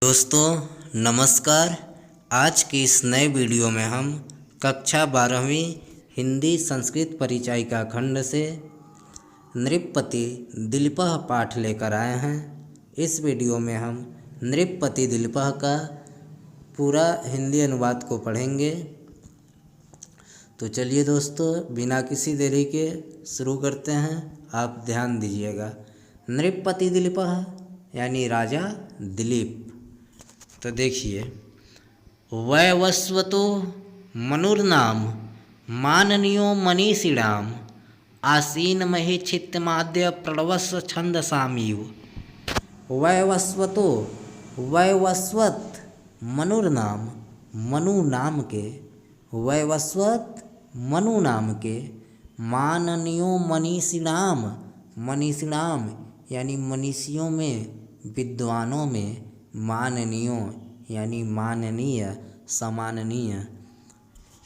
दोस्तों नमस्कार। आज की इस नए वीडियो में हम कक्षा 12वीं हिंदी संस्कृत परिचायिका खंड से नृपति दिलीपः पाठ लेकर आए हैं। इस वीडियो में हम नृपति दिलीपः का पूरा हिंदी अनुवाद को पढ़ेंगे। तो चलिए दोस्तों, बिना किसी देरी के शुरू करते हैं। आप ध्यान दीजिएगा। नृपति दिलीपः यानी राजा दिलीप। तो देखिए, वैवस्वतो मनुर्नाम माननीयो मनीषिणाम आसीन महिच्छित्तमाद्य प्रणवस्व छंदसामीव। वैवस्वतो, वैवस्वत मनुर्नाम, मनु नाम के, वैवस्वत मनु नाम के, माननीयो मनीषिणाम, मनीषिणाम यानी मनीषियों में, विद्वानों में, माननीयों यानी माननीय, सम्माननीय।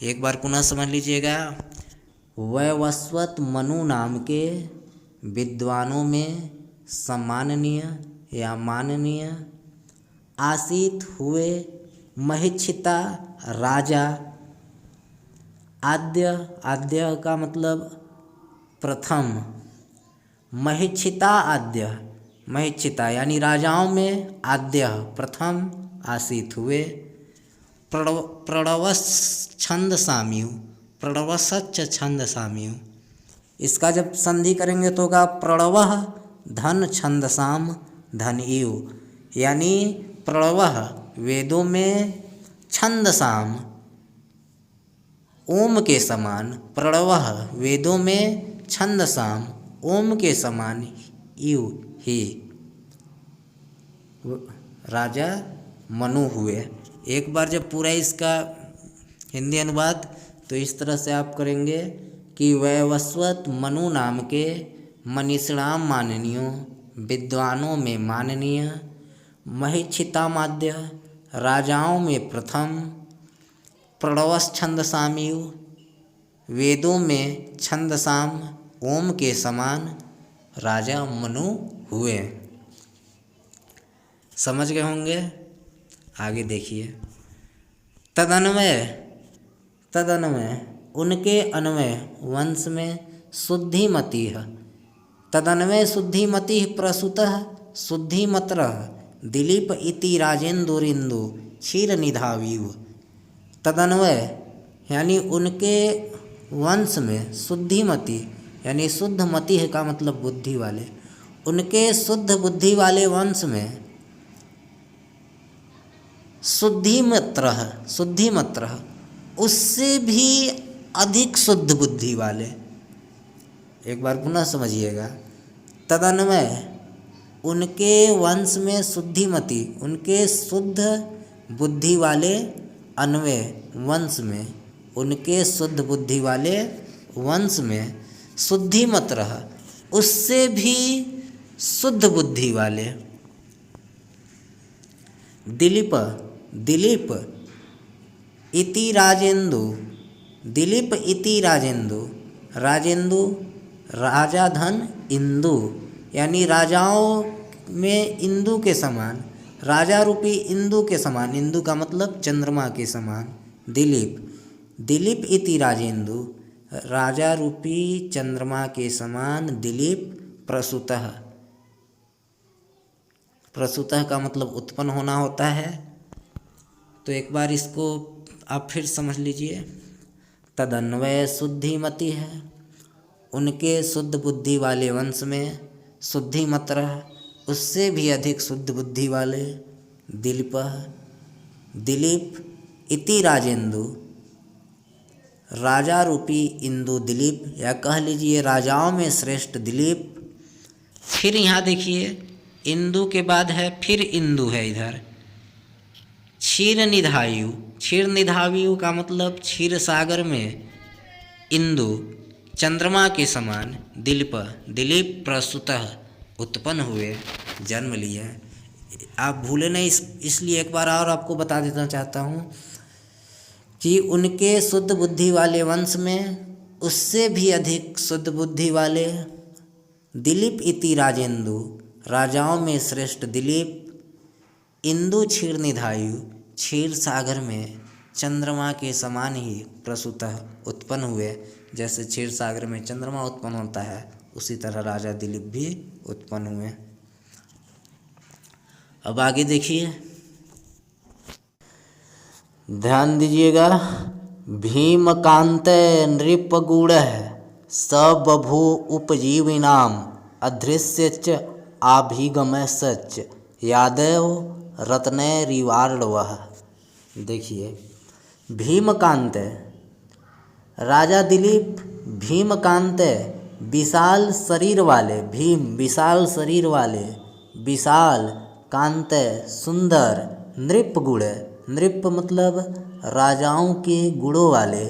एक बार पुनः समझ लीजिएगा। वैवस्वत मनु नाम के विद्वानों में सम्माननीय या माननीय, आसीत हुए, महिच्छिता राजा, आद्य, आद्य का मतलब प्रथम, महिच्छिता आद्य, महिच्छिता यानी राजाओं में आद्य प्रथम आसीत हुए, प्रणवस छंद साम्यु, प्रणवसच छंद साम्यु। इसका जब संधि करेंगे तो होगा प्रणवः धन छंदसाम धन इव, यानी प्रणवः वेदों में, छंदसाम ओम के समान, प्रणवः वेदों में, छंदसाम ओम के समान, इव ही राजा मनु हुए। एक बार जब पूरा इसका हिंदी अनुवाद तो इस तरह से आप करेंगे कि वैवस्वत मनु नाम के मनीषिणाम माननीयों, विद्वानों में माननीय, महिच्छितामाद्य राजाओं में प्रथम, प्रणवस छंदसामीव वेदों में छंदसाम ओम के समान राजा मनु हुए। समझ गए होंगे। आगे देखिए। तदन्वय, तदन्वय उनके अन्वय वंश में शुद्धिमती, तदन्वय शुद्धिमती प्रसूतः शुद्धिमत्रः दिलीप इति राजेंदुरिंदु क्षीर निधावीव। तदन्वय यानी उनके वंश में शुद्धिमती यानी शुद्ध मति का मतलब बुद्धि वाले, उनके शुद्ध बुद्धि वाले वंश में शुद्धिमत्रः, शुद्धिमत्रः उससे भी अधिक शुद्ध बुद्धि वाले। एक बार पुनः समझिएगा। तदन्वय उनके वंश में शुद्धिमती, उनके शुद्ध बुद्धि वाले, अन्वय वंश में, उनके शुद्ध बुद्धि वाले वंश में, शुद्धिमत्रः उससे भी शुद्ध बुद्धि वाले, दिलीप, दिलीप इति राजेंदु, दिलीप इति राजेंदु, राजेंदु राजा धन इंदु यानी राजाओं में इंदु के समान, राजा रूपी इंदु के समान, इंदु का मतलब चंद्रमा के समान, दिलीप, दिलीप इति राजेंदु राजा रूपी चंद्रमा के समान दिलीप प्रसूतः, प्रसूतः का मतलब उत्पन्न होना होता है। तो एक बार इसको आप फिर समझ लीजिए। तदन्वय शुद्धिमती है, उनके शुद्ध बुद्धि वाले वंश में, शुद्धिमत्रः उससे भी अधिक शुद्ध बुद्धि वाले, दिलीपः दिलीप इति राजेंदु राजा रूपी इंदु दिलीप, या कह लीजिए राजाओं में श्रेष्ठ दिलीप। फिर यहाँ देखिए, इंदु के बाद है फिर इंदु है इधर, क्षीर निधायु, क्षीर निधायु का मतलब क्षीर सागर में इंदु, चंद्रमा के समान, दिलीप, दिलीप प्रसूतः उत्पन्न हुए, जन्म लिए। आप भूले नहीं, इसलिए एक बार और आपको बता देना चाहता हूँ कि उनके शुद्ध बुद्धि वाले वंश में उससे भी अधिक शुद्ध बुद्धि वाले, दिलीप इति राजेंदु राजाओं में श्रेष्ठ दिलीप, इंदु क्षीर निधायु, क्षीर सागर में चंद्रमा के समान ही प्रसूतः उत्पन्न हुए। जैसे क्षीर सागर में चंद्रमा उत्पन्न होता है, उसी तरह राजा दिलीप भी उत्पन्न हुए। अब आगे देखिए, ध्यान दीजिएगा। भीमकांते नृपगूढ़ः स बभू उपजीविनाम अदृश्य च आभिगमय सच यादव रत्नैरिवार्णवः। देखिए, भीमकांत, राजा दिलीप भीमकांत विशाल शरीर वाले, भीम विशाल शरीर वाले, विशाल कांत सुंदर, नृप गुण, नृप मतलब राजाओं के गुणों वाले।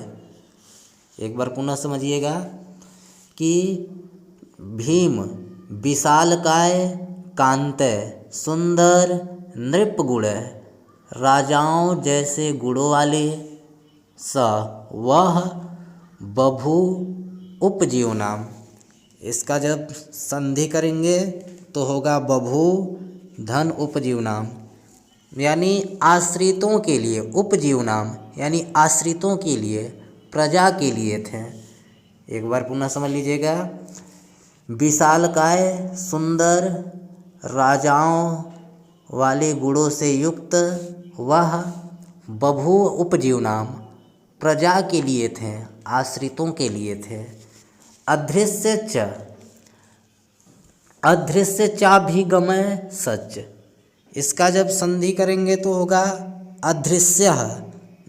एक बार पुनः समझिएगा कि भीम विशालकाय कांत सुंदर नृप गुण, राजाओं जैसे गुणों वाले, स वह बभू उपजीवनाम, इसका जब संधि करेंगे तो होगा बभू धन उपजीवनाम, यानी आश्रितों के लिए, उपजीवनाम यानी आश्रितों के लिए, प्रजा के लिए थे। एक बार पुनः समझ लीजिएगा। विशालकाय सुंदर राजाओं वाले गुणों से युक्त वह बभू उपजीवनाम प्रजा के लिए थे, आश्रितों के लिए थे। अदृश्य चाभिगमय सच, इसका जब संधि करेंगे तो होगा अदृश्य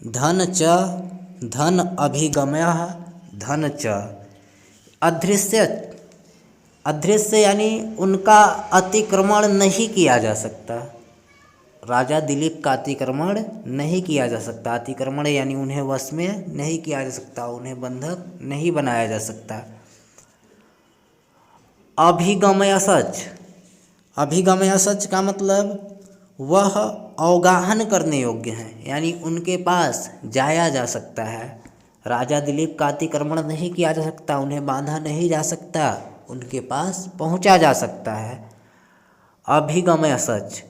धन च धन अभिगमय धन च। अदृश्य यानी उनका अतिक्रमण नहीं किया जा सकता। राजा दिलीप का अतिक्रमण नहीं किया जा सकता। अतिक्रमण यानी उन्हें वश में नहीं किया जा सकता, उन्हें बंधक नहीं बनाया जा सकता। अभिगमय सच, अभिगमय सच का मतलब वह अवगाहन करने योग्य हैं, यानी उनके पास जाया जा सकता है। राजा दिलीप का अतिक्रमण नहीं किया जा सकता, उन्हें बांधा नहीं जा सकता, उनके पास पहुंचा जा सकता है। अभिगमय सच,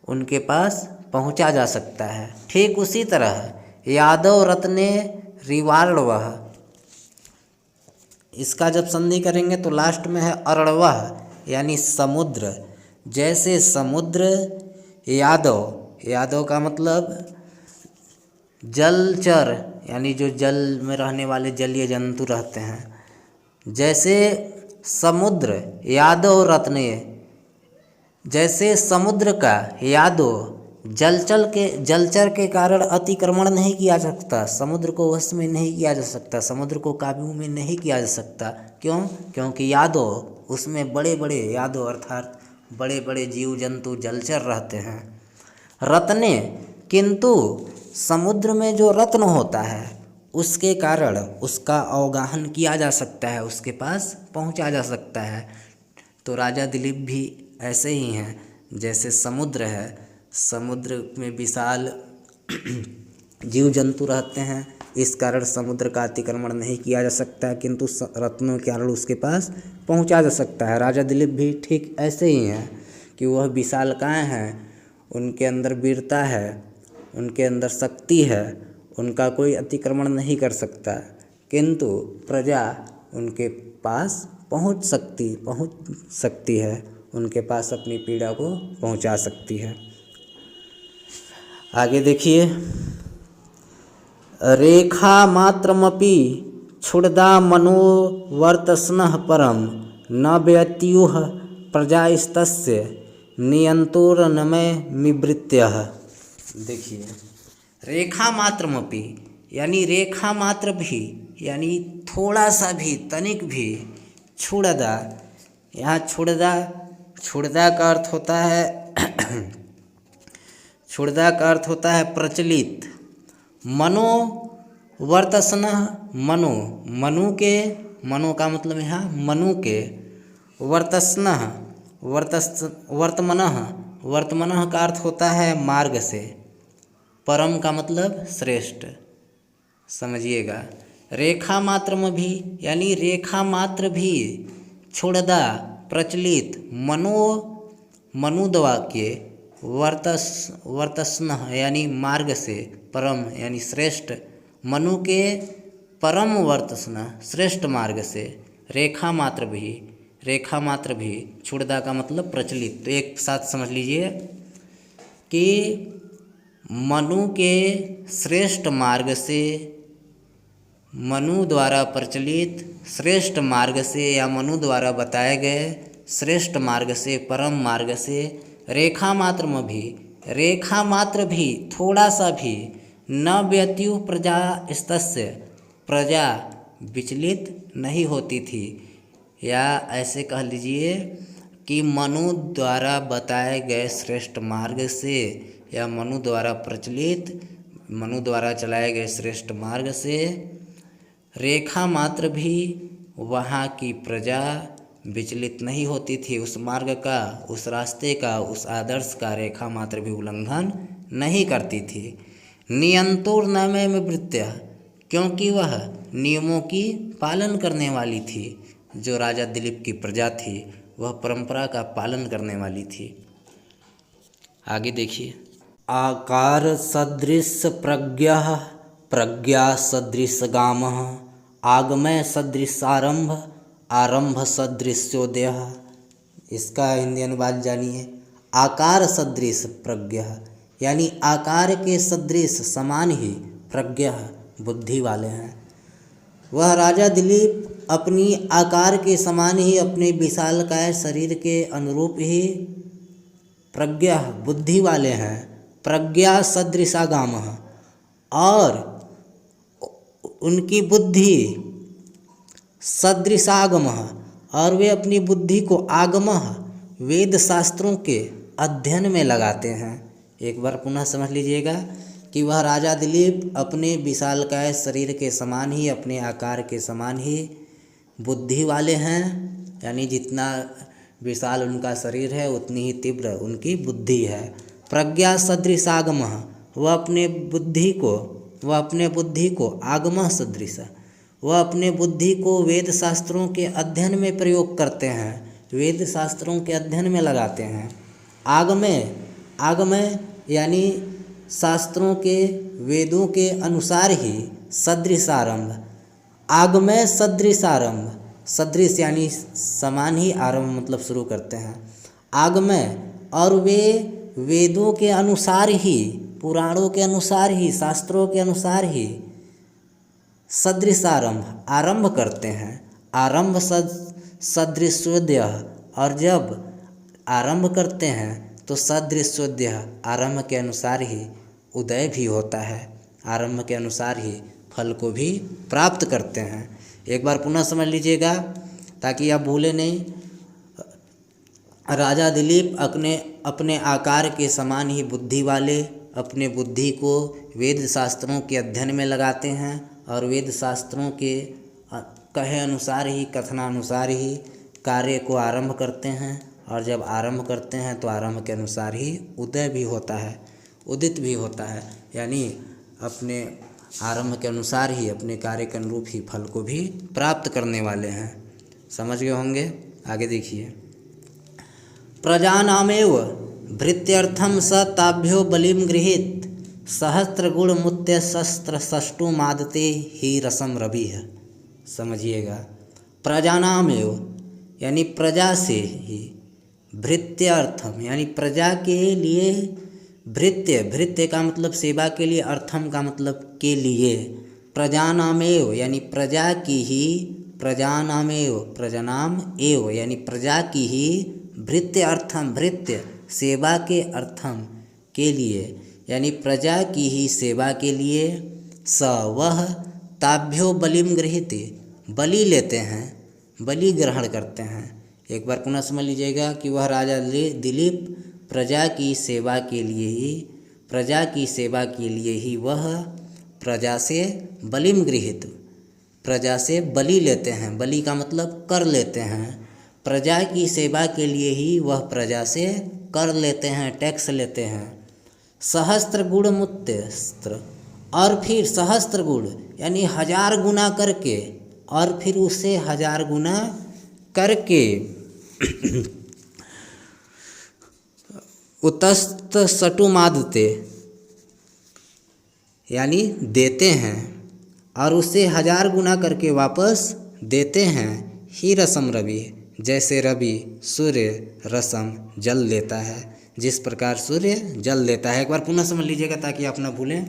उनके पास पहुंचा जा सकता है। ठीक उसी तरह यादव रत्ने रिवार्णवः, इसका जब संधि करेंगे तो लास्ट में है अरणवः, यानी समुद्र। जैसे समुद्र यादव, यादव का मतलब जलचर, यानी जो जल में रहने वाले जलीय जंतु रहते हैं। जैसे समुद्र यादव रत्ने, जैसे समुद्र का यादव जलचर के कारण अतिक्रमण नहीं किया जा सकता, समुद्र को वश में नहीं किया जा सकता, समुद्र को काबू में नहीं किया जा सकता। क्यों? क्योंकि यादव उसमें बड़े बड़े, यादव अर्थात बड़े बड़े जीव जंतु जलचर रहते हैं। रत्ने, किंतु समुद्र में जो रत्न होता है उसके कारण उसका अवगाहन किया जा सकता है, उसके पास पहुंचा जा सकता है। तो राजा दिलीप भी ऐसे ही हैं, जैसे समुद्र है, समुद्र में विशाल जीव जंतु रहते हैं, इस कारण समुद्र का अतिक्रमण नहीं किया जा सकता, किंतु रत्नों के कारण उसके पास पहुंचा जा सकता है। राजा दिलीप भी ठीक ऐसे ही हैं कि वह विशालकाय हैं, उनके अंदर वीरता है, उनके अंदर शक्ति है, उनका कोई अतिक्रमण नहीं कर सकता, किंतु प्रजा उनके पास पहुंच सकती है, उनके पास अपनी पीड़ा को पहुंचा सकती है। आगे देखिए, रेखा मात्रमपि क्षुद्धा मनोवर्तस्नः परम न व्यत्युः प्रजास्तस्य नियंतोरनमय निवृत्त्यः। देखिए, रेखा मात्रमपि यानी रेखा मात्र भी, यानी थोड़ा सा भी, तनिक भी, क्षुद्धा, यहाँ क्षुद्धा का अर्थ होता है क्षुद्धा का अर्थ होता है प्रचलित। मनोवर्तस्नः, मनु के, मनो का मतलब यहाँ मनु के, वर्तस्नः वर्तमनः का अर्थ होता है मार्ग से, परम का मतलब श्रेष्ठ। समझिएगा, रेखा मात्र में भी यानी रेखा मात्र भी, क्षुद्धा प्रचलित, मनुवाक्य वर्तस्न यानी मार्ग से, परम यानी श्रेष्ठ, मनु के परम वर्तस्न श्रेष्ठ मार्ग से, रेखा मात्र भी, छुड़दा का मतलब प्रचलित। तो एक साथ समझ लीजिए कि मनु के श्रेष्ठ मार्ग से, मनु द्वारा प्रचलित श्रेष्ठ मार्ग से या मनु द्वारा बताए गए श्रेष्ठ मार्ग से, परम मार्ग से, रेखा मात्र भी थोड़ा सा भी न व्यत्यु प्रजा स्तस्य, प्रजा विचलित नहीं होती थी। या ऐसे कह लीजिए कि मनु द्वारा बताए गए श्रेष्ठ मार्ग से या मनु द्वारा प्रचलित, मनु द्वारा चलाए गए श्रेष्ठ मार्ग से रेखा मात्र भी वहाँ की प्रजा विचलित नहीं होती थी। उस मार्ग का, उस रास्ते का, उस आदर्श का रेखा मात्र भी उल्लंघन नहीं करती थी। नियंतुर नमे में वृत्त्या, क्योंकि वह नियमों की पालन करने वाली थी। जो राजा दिलीप की प्रजा थी वह परंपरा का पालन करने वाली थी। आगे देखिए, आकार सदृश प्रज्ञः, प्रज्ञा सदृश गामः, आगमय सदृशारंभ, आरंभ सदृश्योदयः। इसका हिंदी अनुवाद जानिए। आकार सदृश प्रज्ञा यानी आकार के सदृश समान ही, प्रज्ञा बुद्धि वाले हैं। वह राजा दिलीप अपनी आकार के समान ही, अपने विशालकाय शरीर के अनुरूप ही प्रज्ञा बुद्धि वाले हैं। प्रज्ञा सदृशागामः, और उनकी बुद्धि सदृशागमः, और वे अपनी बुद्धि को आगमः वेद शास्त्रों के अध्ययन में लगाते हैं। एक बार पुनः समझ लीजिएगा कि वह राजा दिलीप अपने विशालकाय शरीर के समान ही, अपने आकार के समान ही बुद्धि वाले हैं। यानी जितना विशाल उनका शरीर है उतनी ही तीव्र उनकी बुद्धि है। प्रज्ञा सदृशागमः, वह अपने बुद्धि को आगमः सदृश, वह अपने बुद्धि को वेद शास्त्रों के अध्ययन में प्रयोग करते हैं, वेद शास्त्रों के अध्ययन में लगाते हैं। आगमय यानी शास्त्रों के, वेदों के अनुसार ही, सदृशारंभ, आगमय सदृशारंभ, सदृश यानी समान ही, आरंभ मतलब शुरू करते हैं। आगमय, और वे वेदों के अनुसार ही, पुराणों के अनुसार ही, शास्त्रों के अनुसार ही सदृशारंभ आरंभ करते हैं। आरंभ सदृशोदय, और जब आरंभ करते हैं तो सदृशोदय आरंभ के अनुसार ही उदय भी होता है, आरंभ के अनुसार ही फल को भी प्राप्त करते हैं। एक बार पुनः समझ लीजिएगा ताकि आप भूले नहीं। राजा दिलीप अपने आकार के समान ही बुद्धि वाले, अपने बुद्धि को वेद शास्त्रों के अध्ययन में लगाते हैं और वेद शास्त्रों के कहे अनुसार ही, कथनानुसार ही कार्य को आरंभ करते हैं। और जब आरंभ करते हैं तो आरंभ के अनुसार ही उदय भी होता है, उदित भी होता है। यानी अपने आरंभ के अनुसार ही, अपने कार्य के अनुरूप ही फल को भी प्राप्त करने वाले हैं। समझ गए होंगे। आगे देखिए, प्रजानामेव भृत्यर्थम स ताभ्यो बलिम गृहीत, सहस्त्र गुण मुत्य शस्त्र सष्टु मादते ही रसम रवि है। समझिएगा, प्रजानामेव यानी प्रजा से ही, भृत्यर्थम यानी प्रजा के लिए, भृत्य का मतलब सेवा के लिए, अर्थम का मतलब के लिए। प्रजानामेव यानी प्रजा की ही, प्रजानामेव प्रजानाम एव यानी प्रजा की ही, भृत्य अर्थम भृत्य सेवा के, अर्थम के लिए यानी प्रजा की ही सेवा के लिए। स वह ताभ्यो बलिम गृहीते बलि लेते हैं, बलि ग्रहण करते हैं। एक बार पुनः समझ लीजिएगा कि वह राजा दिलीप प्रजा की सेवा के लिए ही, प्रजा की सेवा के लिए ही वह प्रजा से बलिम गृहीत, प्रजा से बलि लेते हैं। बलि का मतलब कर लेते हैं। प्रजा की सेवा के लिए ही वह प्रजा से कर लेते हैं, टैक्स लेते हैं। सहस्त्र गुण मुत्य, और फिर सहस्त्र गुण यानी 1000 गुना करके, और फिर उसे 1000 गुना करके उतस्त सटुमादते यानी देते हैं और उसे 1000 गुना करके वापस देते हैं। ही रसम रवि जैसे रवि सूर्य रसम जल लेता है, जिस प्रकार सूर्य जल लेता है। एक बार पुनः समझ लीजिएगा ताकि आप ना भूलें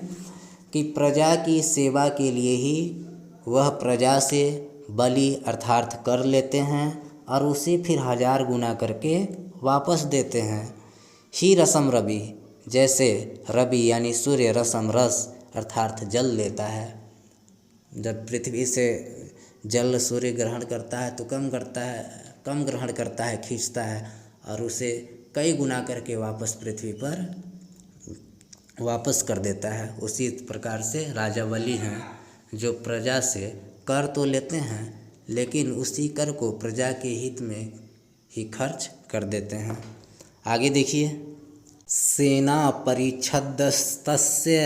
कि प्रजा की सेवा के लिए ही वह प्रजा से बलि अर्थार्थ कर लेते हैं और उसे फिर 1000 गुना करके वापस देते हैं। ही रसम रवि जैसे रवि यानी सूर्य रसम रस अर्थार्थ जल लेता है। जब पृथ्वी से जल सूर्य ग्रहण करता है तो कम ग्रहण करता है, खींचता है और उसे कई गुना करके वापस पृथ्वी पर वापस कर देता है। उसी प्रकार से राजा बलि हैं जो प्रजा से कर तो लेते हैं लेकिन उसी कर को प्रजा के हित में ही खर्च कर देते हैं। आगे देखिए, सेना परिच्छदस्तस्य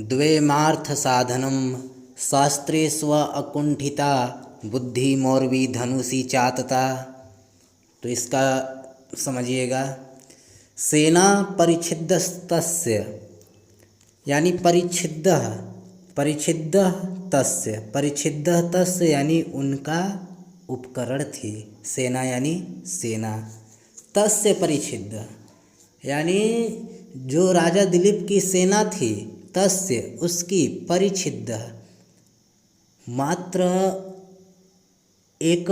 द्वेमार्थ साधनम शास्त्रे स्व अकुंठिता बुद्धि मौर्वी धनुषी चातता। तो इसका समझिएगा, सेना परिच्छिदस्तस्य यानी परिच्छिद तस्य यानी उनका उपकरण थी। सेना यानी सेना, तस्य परिच्छिद यानी जो राजा दिलीप की सेना थी, तस्य उसकी परिच्छिद मात्र एक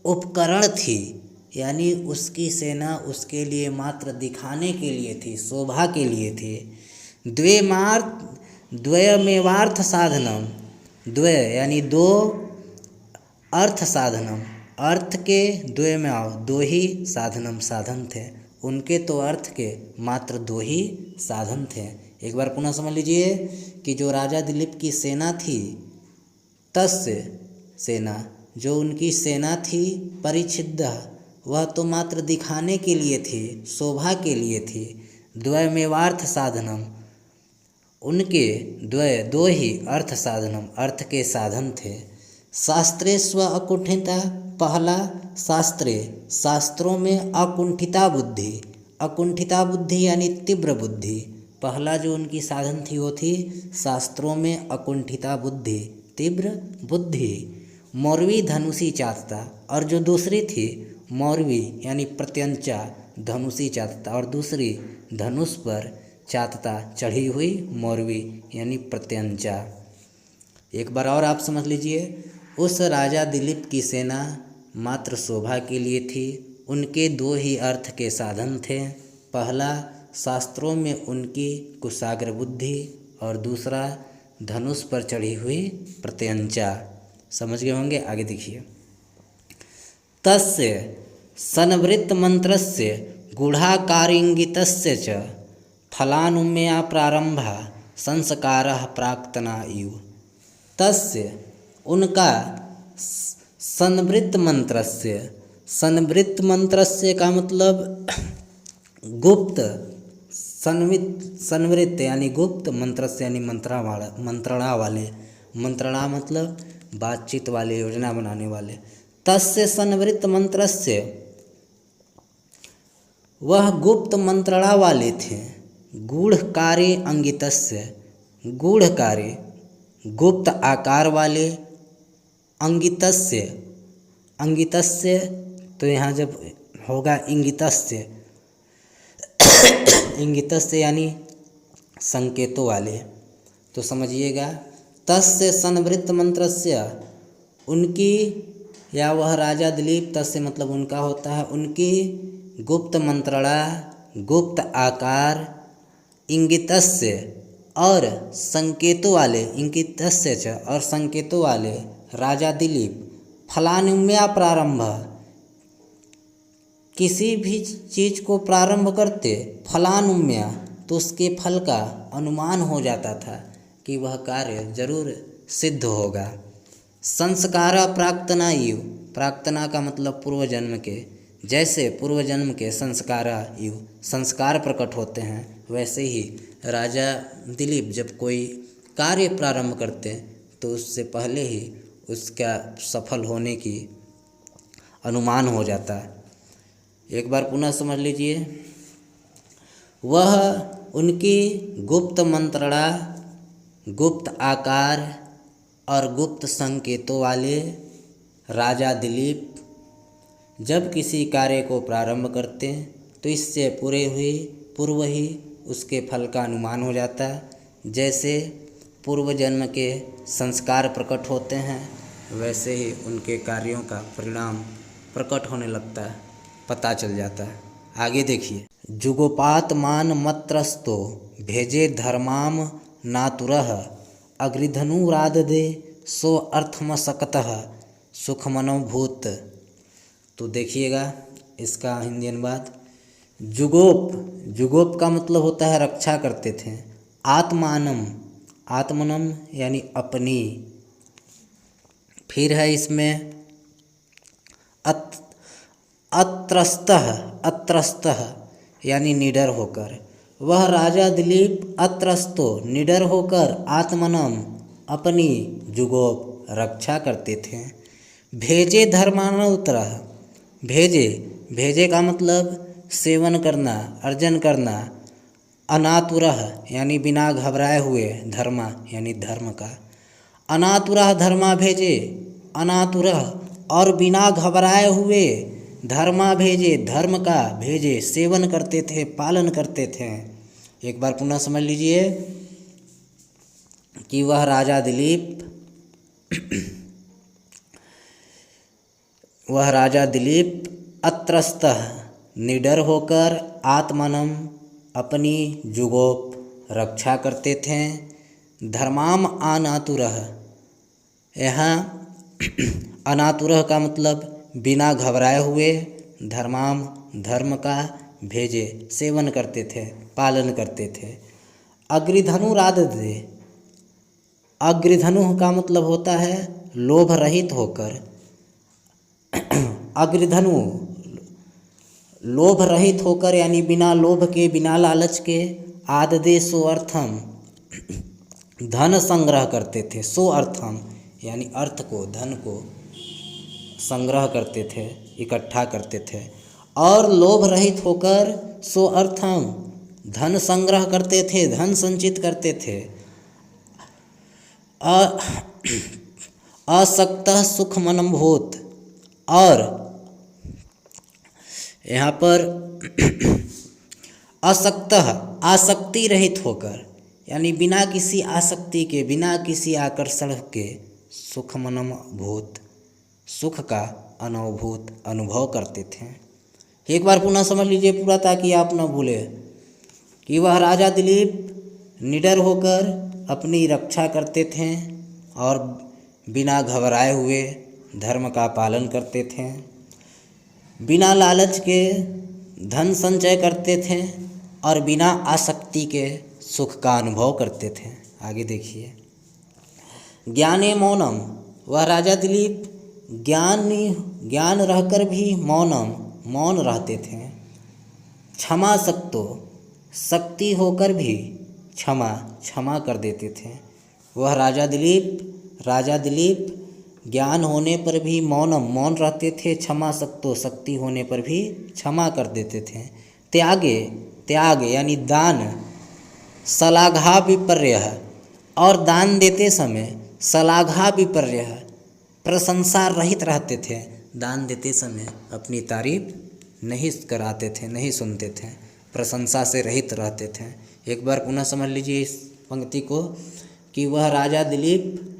उपकरण थी, यानी उसकी सेना उसके लिए मात्र दिखाने के लिए थी, शोभा के लिए थी। द्वयमेवार्थ साधनम, द्वय यानी दो, अर्थ साधनम अर्थ के द्वयमेव दो ही साधनम साधन थे, उनके तो अर्थ के मात्र 2 ही साधन थे। एक बार पुनः समझ लीजिए कि जो राजा दिलीप की सेना थी, तस्य सेना जो उनकी सेना थी, परिच्छिद वह तो मात्र दिखाने के लिए थी, शोभा के लिए थी। द्वयमेवार्थ साधनम उनके द्वय 2 ही अर्थ साधनम अर्थ के साधन थे। शास्त्रे स्व अकुंठिता, पहला शास्त्रे शास्त्रों में अकुंठिता बुद्धि यानी तीव्र बुद्धि। पहला जो उनकी साधन थी वो थी शास्त्रों में अकुंठिता बुद्धि, तीव्र बुद्धि। मौर्वी धनुषी चातता, और जो दूसरी थी मौर्वी यानी प्रत्यंचा धनुषी चातता, और दूसरी धनुष पर चातता चढ़ी हुई मौर्वी यानी प्रत्यंचा। एक बार और आप समझ लीजिए, उस राजा दिलीप की सेना मात्र शोभा के लिए थी, उनके 2 ही अर्थ के साधन थे। पहला शास्त्रों में उनकी कुशाग्र बुद्धि और दूसरा धनुष पर चढ़ी हुई प्रत्यंचा। समझ गए होंगे, आगे देखिए। तस्य संवृत्त मंत्रस्य गूढ़ाकारिंगितस्य च फलानुमेया प्रारंभा संस्कारः प्राक्तना इव। तस्य उनका संवृत्त मंत्रस्य का मतलब गुप्त, संवृत्त यानी गुप्त, मंत्रस्य यानी मंत्रणा वाले, मंत्रणा मतलब बातचीत वाले, योजना बनाने वाले। तस्य संवृत्त मंत्रस्य वह गुप्त मंत्रणा वाले थे। गूढ़ कार्य अंगितस्य, गूढ़ कार्य गुप्त आकार वाले, अंगितस्य तो यहाँ जब होगा इंगितस्य इंगितस्य यानी संकेतों वाले, तो समझिएगा। तस्य संवृत्त मंत्रस्य उनकी, या वह राजा दिलीप, तस्य मतलब उनका होता है, उनकी गुप्त मंत्रणा, गुप्त आकार, इंगितस्य और संकेतों वाले, इंगितस्य च और संकेतों वाले राजा दिलीप फलानुमेया प्रारंभ, किसी भी चीज़ को प्रारंभ करते फलानुमेया तो उसके फल का अनुमान हो जाता था कि वह कार्य जरूर सिद्ध होगा। संस्कारा प्राक्तना इव, प्राक्तना का मतलब पूर्व जन्म के, जैसे पूर्व जन्म के संस्कारा इव संस्कार प्रकट होते हैं, वैसे ही राजा दिलीप जब कोई कार्य प्रारंभ करते तो उससे पहले ही उसका सफल होने की अनुमान हो जाता है। एक बार पुनः समझ लीजिए, वह उनकी गुप्त मंत्रणा, गुप्त आकार और गुप्त संकेतों वाले राजा दिलीप जब किसी कार्य को प्रारंभ करते हैं तो इससे पूर्व ही उसके फल का अनुमान हो जाता है। जैसे पूर्व जन्म के संस्कार प्रकट होते हैं, वैसे ही उनके कार्यों का परिणाम प्रकट होने लगता है, पता चल जाता है। आगे देखिए, जुगोपात मान मत्रस्तो भेजे धर्माम नातुरः अग्रिधनुराददे सो अर्थमसकतः सुखमनोभूत। तो देखिएगा इसका हिंदी अनुवाद। जुगोप का मतलब होता है रक्षा करते थे। आत्मनम यानी अपनी। फिर है इसमें अत्रस्तः यानी निडर होकर। वह राजा दिलीप अत्रस्तो निडर होकर आत्मनम अपनी जुगोप रक्षा करते थे। भेजे धर्मानुतरः, भेजे का मतलब सेवन करना, अर्जन करना। अनातुरः यानी बिना घबराए हुए, धर्मा यानी धर्म का। अनातुरः धर्मा भेजे, अनातुरः और बिना घबराए हुए, धर्मा भेजे धर्म का भेजे, सेवन करते थे, पालन करते थे। एक बार पुनः समझ लीजिए कि वह राजा दिलीप अत्रस्तः निडर होकर आत्मनम अपनी जुगोप रक्षा करते थे। धर्माम अनातुरः, यहाँ अनातुरः का मतलब बिना घबराए हुए, धर्माम धर्म का, भेजे सेवन करते थे, पालन करते थे। अग्रिधनुराददे, अग्रिधनु का मतलब होता है लोभ रहित होकर। अग्रिधनु लोभ रहित होकर यानी बिना लोभ के, बिना लालच के। आददे सो अर्थम धन संग्रह करते थे। सो अर्थम यानी अर्थ को, धन को संग्रह करते थे, इकट्ठा करते थे। और लोभ रहित होकर सो अर्थम धन संग्रह करते थे, धन संचित करते थे। असक्तः सुखमनोभूत, और यहाँ पर आसक्ति रहित होकर यानी बिना किसी आसक्ति के, बिना किसी आकर्षण के, सुखमनोभूत सुख का अनुभव करते थे। एक बार पुनः समझ लीजिए पूरा, ताकि आप न भूले कि वह राजा दिलीप निडर होकर अपनी रक्षा करते थे और बिना घबराए हुए धर्म का पालन करते थे, बिना लालच के धन संचय करते थे और बिना आसक्ति के सुख का अनुभव करते थे। आगे देखिए, ज्ञाने मौनम, वह राजा दिलीप ज्ञान रहकर भी मौन रहते थे। क्षमा सक्तो, शक्ति होकर भी क्षमा कर देते थे। वह राजा दिलीप ज्ञान होने पर भी मौन रहते थे। क्षमा सक्तो, शक्ति होने पर भी क्षमा कर देते थे। त्याग यानी दान। शलाघा विपर्य, और दान देते समय शलाघा विपर्य, प्रशंसा रहित रहते थे। दान देते समय अपनी तारीफ नहीं कराते थे, नहीं सुनते थे, प्रशंसा से रहित रहते थे। एक बार पुनः समझ लीजिए इस पंक्ति को कि वह राजा दिलीप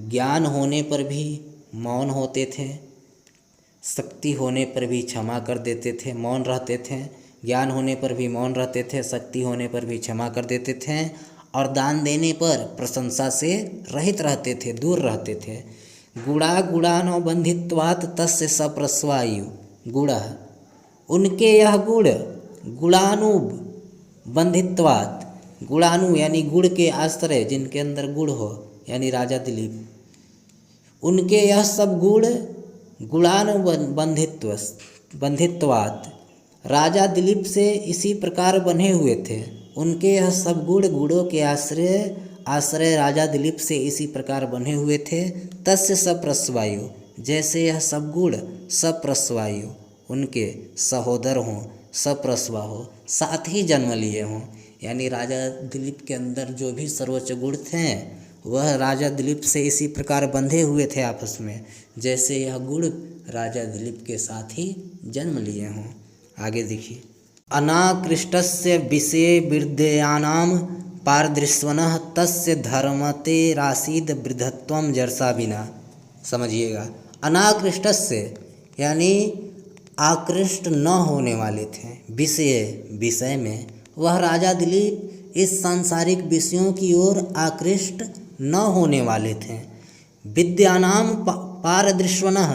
ज्ञान होने पर भी मौन होते थे, शक्ति होने पर भी क्षमा कर देते थे, मौन रहते थे। ज्ञान होने पर भी मौन रहते थे, शक्ति होने पर भी क्षमा कर देते थे, और दान देने पर प्रशंसा से रहित रहते थे, दूर रहते थे। गुणानो बंधित्वात् तस्य सप्रस्वायु। गुणा, उनके यह गुण, गुणानुबंधित्वात्, गुणानु यानी गुण के आश्रय, जिनके अंदर गुण हो, यानी राजा दिलीप, उनके यह सब गुण गुणानुबंधित्वात्, राजा दिलीप से इसी प्रकार बने हुए थे। उनके यह सब गुणों के आश्रय राजा दिलीप से इसी प्रकार बने हुए थे। तस्य सप्रस्वायु, जैसे यह सब गुण सप्रस्वायु उनके सहोदर हों, सप्रसवा हो, साथ ही जन्म लिए हों। यानी राजा दिलीप के अंदर जो भी सर्वोच्च गुण थे वह राजा दिलीप से इसी प्रकार बंधे हुए थे आपस में, जैसे यह गुण राजा दिलीप के साथ ही जन्म लिए हों। आगे देखिए, अनाकृष्टस्य विषये विद्यानां पारदृश्वनः तस्य धर्मते रासीद वृद्धत्वं जर्साविना। समझिएगा, अनाकृष्टस्य यानी आकृष्ट न होने वाले थे, विषय में, वह राजा दिलीप इस सांसारिक विषयों की ओर आकृष्ट न होने वाले थे। विद्यानां पारदृश्वनः,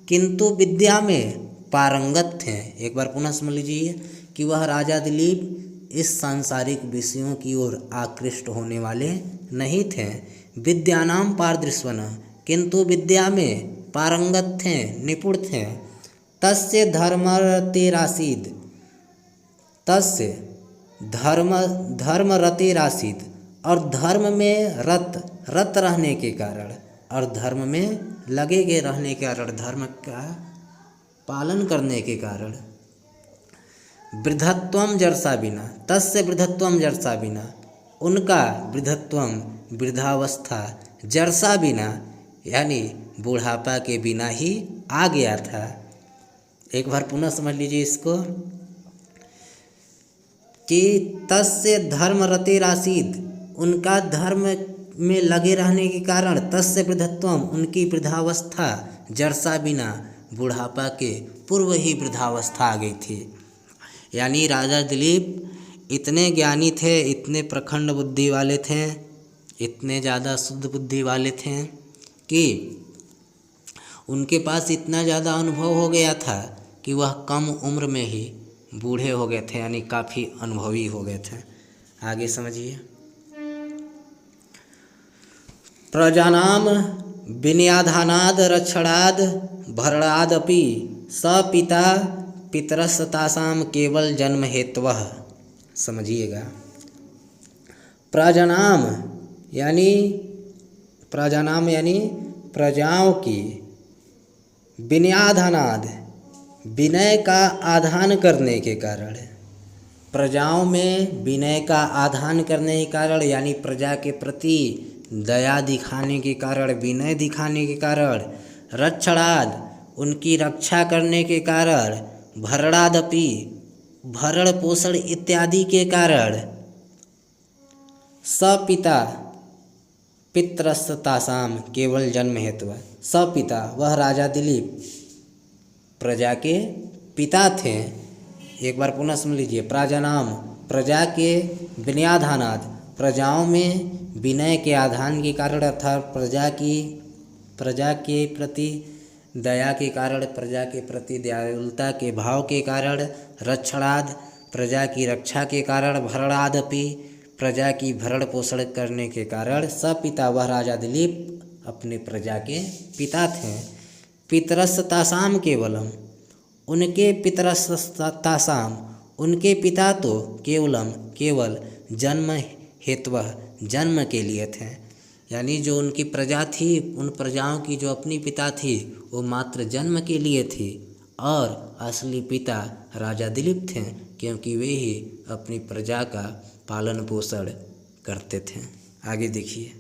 किंतु विद्या में पारंगत थे। एक बार पुनः समझ लीजिए कि वह राजा दिलीप इस सांसारिक विषयों की ओर आकृष्ट होने वाले नहीं थे। विद्यानां पारदृश्वनः, किंतु विद्या में पारंगत थे, निपुण थे। तस्य धर्मरतेरासीद, तस्य धर्मरतेरासीद, और धर्म में रत रहने के कारण, और धर्म में लगे गए रहने के कारण, धर्म का पालन करने के कारण, वृद्धत्वम जर्साविना, तस्य वृद्धत्वम जर्साविना, उनका वृद्धत्वम वृद्धावस्था, जर्साविना यानी बुढ़ापा के बिना ही आ गया था। एक बार पुनः समझ लीजिए इसको कि तस्य धर्मरतेरासीद, उनका धर्म में लगे रहने के कारण, तस्य वृद्धत्वम उनकी वृद्धावस्था, जर्साविना बुढ़ापा के पूर्व ही वृद्धावस्था आ गई थी। यानी राजा दिलीप इतने ज्ञानी थे, इतने प्रखंड बुद्धि वाले थे, इतने ज़्यादा शुद्ध बुद्धि वाले थे कि उनके पास इतना ज़्यादा अनुभव हो गया था कि वह कम उम्र में ही बूढ़े हो गए थे, यानी काफ़ी अनुभवी हो गए थे। आगे समझिए, प्रजानाम विनयाधानाद रक्षणाद भरणादपि सपिता पितरस्तासाम केवल जन्म हेतवः। समझिएगा, प्रजानाम यानी प्रजाओं की, विनयाधानाद विनय का आधान करने के कारण, प्रजाओं में विनय का आधान करने के कारण, यानी प्रजा के प्रति दया दिखाने के कारण, विनय दिखाने के कारण, रक्षणाद उनकी रक्षा करने के कारण, भरणादपि भरण पोषण इत्यादि के कारण, सपिता पितरस्तासाम केवल जन्म हेतु, सपिता वह राजा दिलीप प्रजा के पिता थे। एक बार पुनः सुन लीजिए, प्रजानाम प्रजा के विनयाधानाद प्रजाओं में विनय के आधान के कारण, अर्थात प्रजा के प्रति दया के कारण, प्रजा के प्रति दयालुता के भाव के कारण, रक्षणाद प्रजा की रक्षा के कारण, भरणादपि प्रजा की भरण पोषण करने के कारण, सपिता वह राजा दिलीप अपने प्रजा के पिता थे। पितरस्तासाम केवलम, उनके पितरस्तासाम उनके पिता तो केवल जन्म हेतवः जन्म के लिए थे। यानी जो उनकी प्रजा थी, उन प्रजाओं की जो अपनी पिता थी वो मात्र जन्म के लिए थी, और असली पिता राजा दिलीप थे, क्योंकि वे ही अपनी प्रजा का पालन पोषण करते थे। आगे देखिए,